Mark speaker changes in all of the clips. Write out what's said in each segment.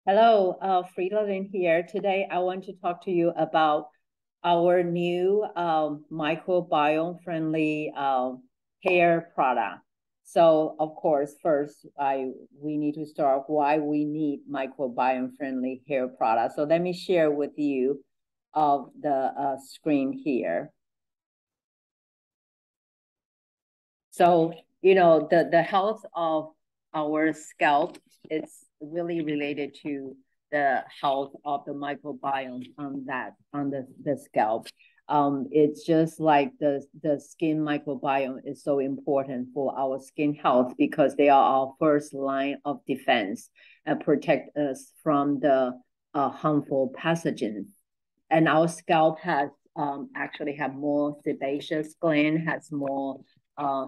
Speaker 1: Hello, Frida here. Today, I want to talk to you about our new microbiome-friendly hair product. So, of course, first, we need to start why we need microbiome-friendly hair product. So let me share with you of the screen here. So, the health of our scalp is really related to the health of the microbiome on the scalp. It's just like the skin microbiome is so important for our skin health because they are our first line of defense and protect us from the harmful pathogens. And our scalp has actually have more sebaceous gland, has more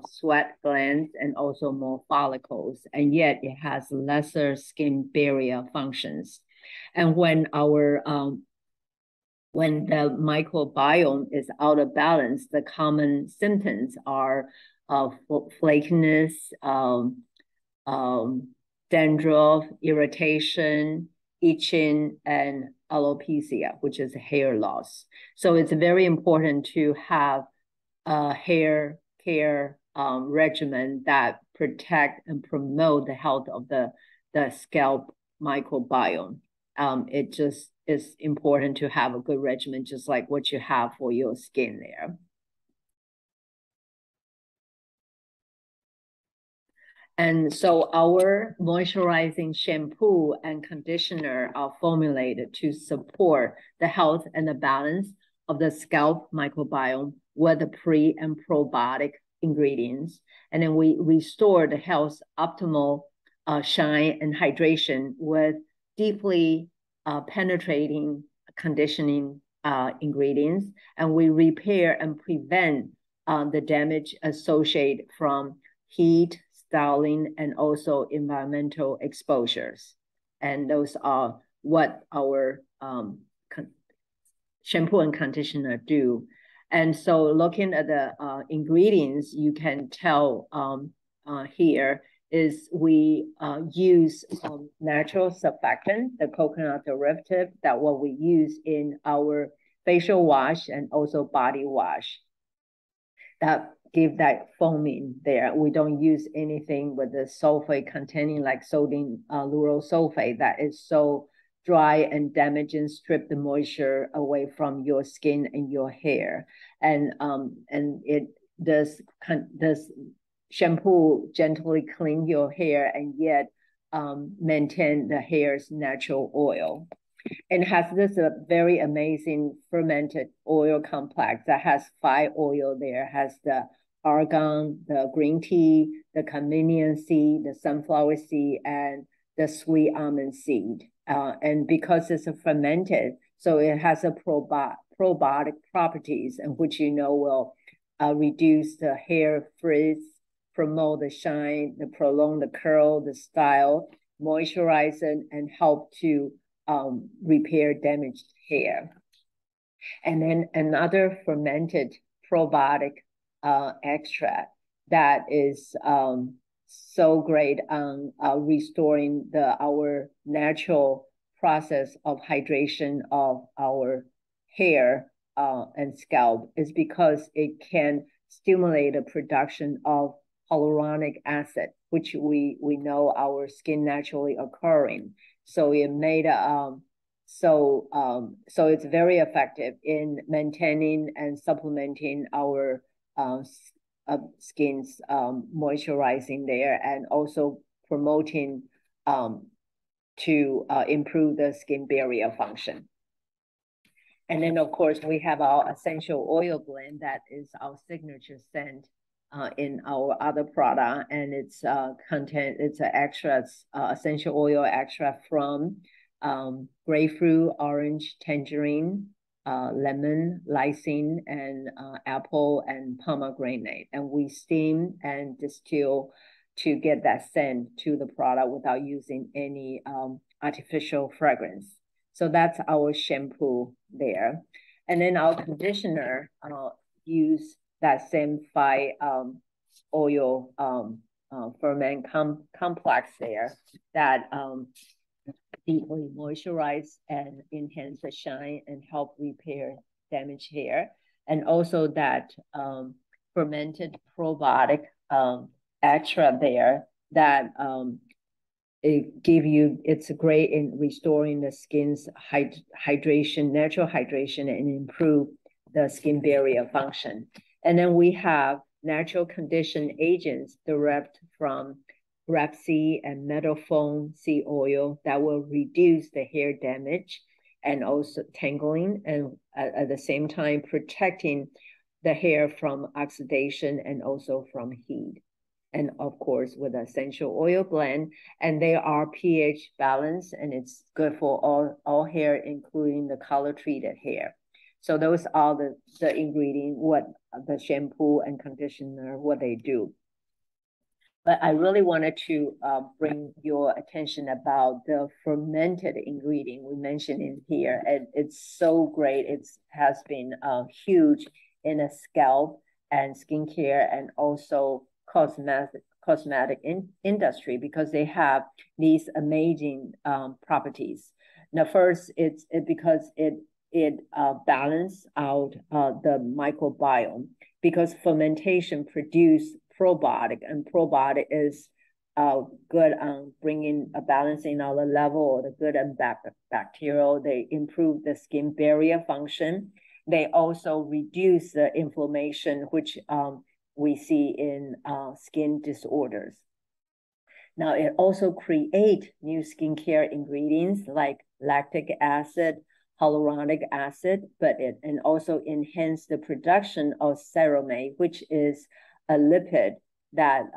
Speaker 1: sweat glands, and also more follicles, and yet it has lesser skin barrier functions. And when the microbiome is out of balance, the common symptoms are flakiness, dandruff, irritation, itching, and alopecia, which is hair loss. So it's very important to have a hair care regimen that protect and promote the health of the scalp microbiome. It just is important to have a good regimen, just like what you have for your skin there. And so our moisturizing shampoo and conditioner are formulated to support the health and the balance of the scalp microbiome with the pre and probiotic ingredients. And then we restore the health optimal shine and hydration with deeply penetrating conditioning ingredients. And we repair and prevent the damage associated from heat, styling, and also environmental exposures. And those are what our shampoo and conditioner do. And so looking at the ingredients, you can tell here is we use natural surfactant, the coconut derivative, that what we use in our facial wash and also body wash that give that foaming there. We don't use anything with the sulfate containing like sodium lauryl sulfate that is so dry and damage and strip the moisture away from your skin and your hair. And it does shampoo gently clean your hair and yet maintain the hair's natural oil. And has this very amazing fermented oil complex that has 5 oil there, has the argan, the green tea, the camellia seed, the sunflower seed, and the sweet almond seed. And because it's a fermented, so it has a probiotic properties, and which will reduce the hair frizz, promote the shine, the prolong the curl, the style, moisturize it, and help to repair damaged hair. And then another fermented probiotic extract that is so great on restoring our natural process of hydration of our hair and scalp is because it can stimulate the production of hyaluronic acid, which we know our skin naturally occurring. So it made so it's very effective in maintaining and supplementing our skin's moisturizing there, and also promoting to improve the skin barrier function. And then, of course, we have our essential oil blend that is our signature scent in our other product, and it's it's an extra essential oil extract from grapefruit, orange, tangerine, lemon, lysine, and apple and pomegranate. And we steam and distill to get that scent to the product without using any artificial fragrance. So that's our shampoo there. And then our conditioner use that same 5 oil ferment complex there that deeply moisturize and enhance the shine and help repair damaged hair. And also that fermented probiotic extra there that it's great in restoring the skin's hydration, natural hydration, and improve the skin barrier function. And then we have natural condition agents derived from rapeseed and meadowfoam seed oil that will reduce the hair damage and also tangling, and at the same time protecting the hair from oxidation and also from heat. And of course, with essential oil blend, and they are pH balanced, and it's good for all hair, including the color treated hair. So those are the ingredients, what the shampoo and conditioner, what they do. But I really wanted to bring your attention about the fermented ingredient we mentioned in here. And it's so great. It has been huge in the scalp and skincare and also cosmetic industry because they have these amazing properties. Now, first, it's because it balance out the microbiome because fermentation produce probiotic, and probiotic is good on bringing a balancing out the level of the good and bad bacterial. They improve the skin barrier function. They also reduce the inflammation, which we see in skin disorders. Now, it also creates new skincare ingredients like lactic acid, hyaluronic acid, and also enhance the production of ceramide, which is a lipid that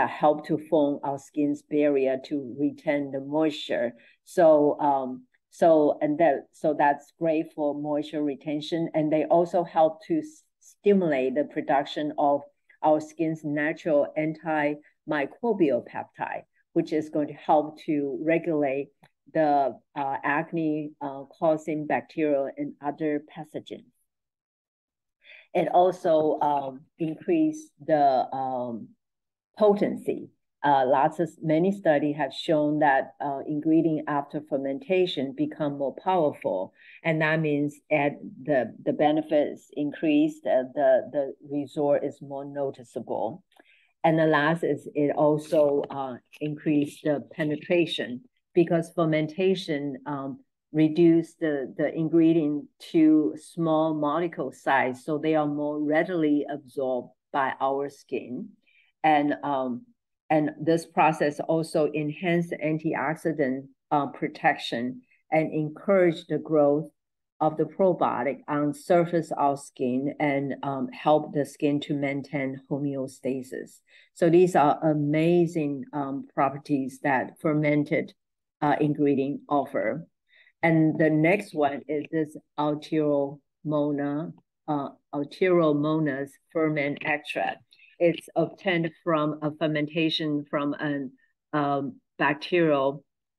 Speaker 1: help to form our skin's barrier to retain the moisture. So that's great for moisture retention, and they also help to stimulate the production of our skin's natural antimicrobial peptide, which is going to help to regulate the acne causing bacteria and other pathogens. It also increased the potency. Many studies have shown that ingredient after fermentation become more powerful, and that means the benefits increase, the result is more noticeable. And the last is it also increased the penetration because fermentation reduce the ingredient to small molecule size, so they are more readily absorbed by our skin. And this process also enhance antioxidant protection and encourage the growth of the probiotic on surface of skin and help the skin to maintain homeostasis. So these are amazing properties that fermented ingredient offer. And the next one is this Alteromonas ferment extract. It's obtained from a fermentation from a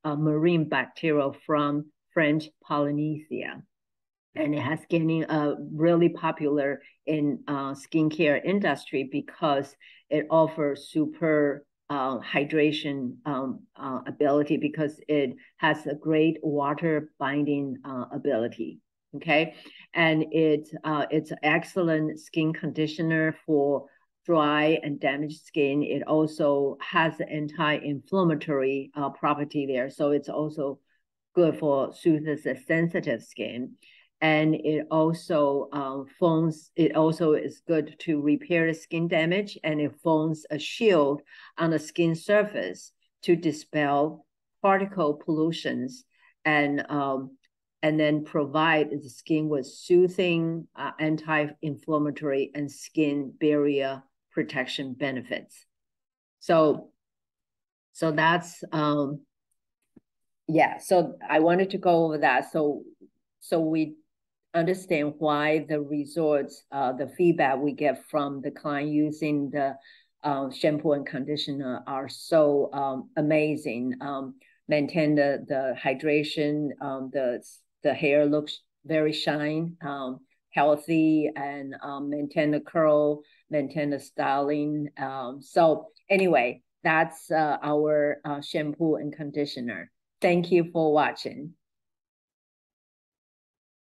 Speaker 1: marine bacterial from French Polynesia. And it has getting really popular in skincare industry because it offers super hydration ability because it has a great water binding ability. Okay, and it's excellent skin conditioner for dry and damaged skin. It also has the anti-inflammatory property there, so it's also good for soothes the sensitive skin. And it also it also is good to repair the skin damage, and it forms a shield on the skin surface to dispel particle pollutions and then provide the skin with soothing, anti-inflammatory, and skin barrier protection benefits. So that's yeah. So I wanted to go over that. So we understand why the results, the feedback we get from the client using the shampoo and conditioner are so amazing. Maintain the hydration, the hair looks very shine, healthy, and maintain the curl, maintain the styling. So anyway, that's our shampoo and conditioner. Thank you for watching.